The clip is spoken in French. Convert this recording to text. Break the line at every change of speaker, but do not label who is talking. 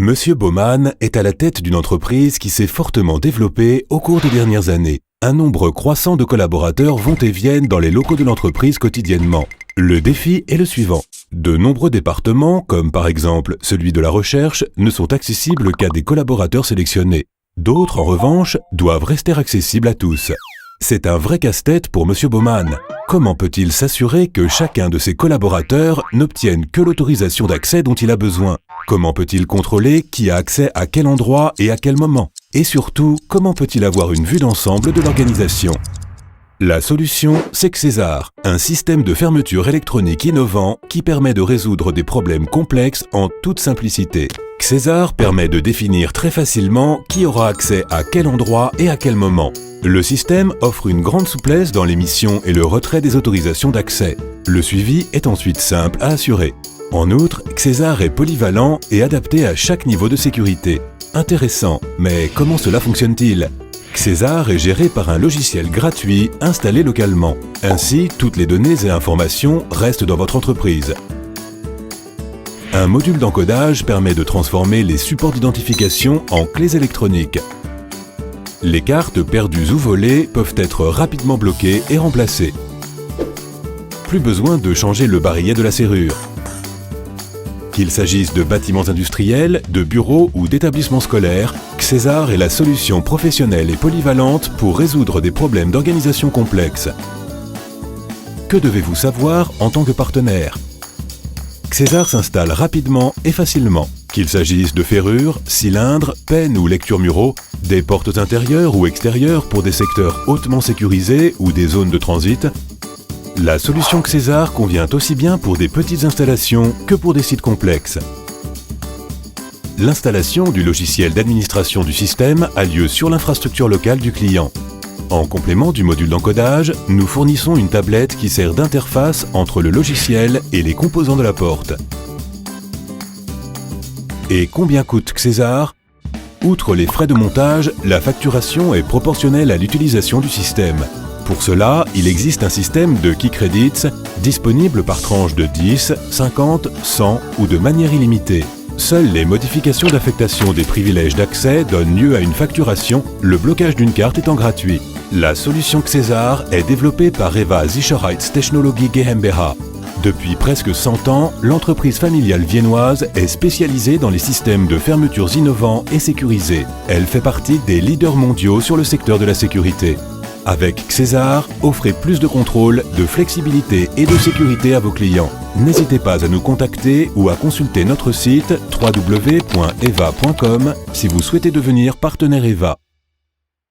Monsieur Baumann est à la tête d'une entreprise qui s'est fortement développée au cours des dernières années. Un nombre croissant de collaborateurs vont et viennent dans les locaux de l'entreprise quotidiennement. Le défi est le suivant. De nombreux départements, comme par exemple celui de la recherche, ne sont accessibles qu'à des collaborateurs sélectionnés. D'autres, en revanche, doivent rester accessibles à tous. C'est un vrai casse-tête pour Monsieur Baumann. Comment peut-il s'assurer que chacun de ses collaborateurs n'obtienne que l'autorisation d'accès dont il a besoin? Comment peut-il contrôler qui a accès à quel endroit et à quel moment? Et surtout, comment peut-il avoir une vue d'ensemble de l'organisation? La solution, c'est César, un système de fermeture électronique innovant qui permet de résoudre des problèmes complexes en toute simplicité. César permet de définir très facilement qui aura accès à quel endroit et à quel moment. Le système offre une grande souplesse dans l'émission et le retrait des autorisations d'accès. Le suivi est ensuite simple à assurer. En outre, César est polyvalent et adapté à chaque niveau de sécurité. Intéressant, mais comment cela fonctionne-t-il? César est géré par un logiciel gratuit installé localement. Ainsi, toutes les données et informations restent dans votre entreprise. Un module d'encodage permet de transformer les supports d'identification en clés électroniques. Les cartes perdues ou volées peuvent être rapidement bloquées et remplacées. Plus besoin de changer le barillet de la serrure. Qu'il s'agisse de bâtiments industriels, de bureaux ou d'établissements scolaires, César est la solution professionnelle et polyvalente pour résoudre des problèmes d'organisation complexes. Que devez-vous savoir en tant que partenaire? César s'installe rapidement et facilement. Qu'il s'agisse de ferrures, cylindres, pennes ou lectures muraux, des portes intérieures ou extérieures pour des secteurs hautement sécurisés ou des zones de transit, la solution César convient aussi bien pour des petites installations que pour des sites complexes. L'installation du logiciel d'administration du système a lieu sur l'infrastructure locale du client. En complément du module d'encodage, nous fournissons une tablette qui sert d'interface entre le logiciel et les composants de la porte. Et combien coûte César? Outre les frais de montage, la facturation est proportionnelle à l'utilisation du système. Pour cela, il existe un système de key credits disponible par tranche de 10, 50, 100 ou de manière illimitée. Seules les modifications d'affectation des privilèges d'accès donnent lieu à une facturation, le blocage d'une carte étant gratuit. La solution César est développée par Eva Sicherheitstechnologie GmbH. Depuis presque 100 ans, l'entreprise familiale viennoise est spécialisée dans les systèmes de fermetures innovants et sécurisés. Elle fait partie des leaders mondiaux sur le secteur de la sécurité. Avec César, offrez plus de contrôle, de flexibilité et de sécurité à vos clients. N'hésitez pas à nous contacter ou à consulter notre site www.eva.com si vous souhaitez devenir partenaire Eva.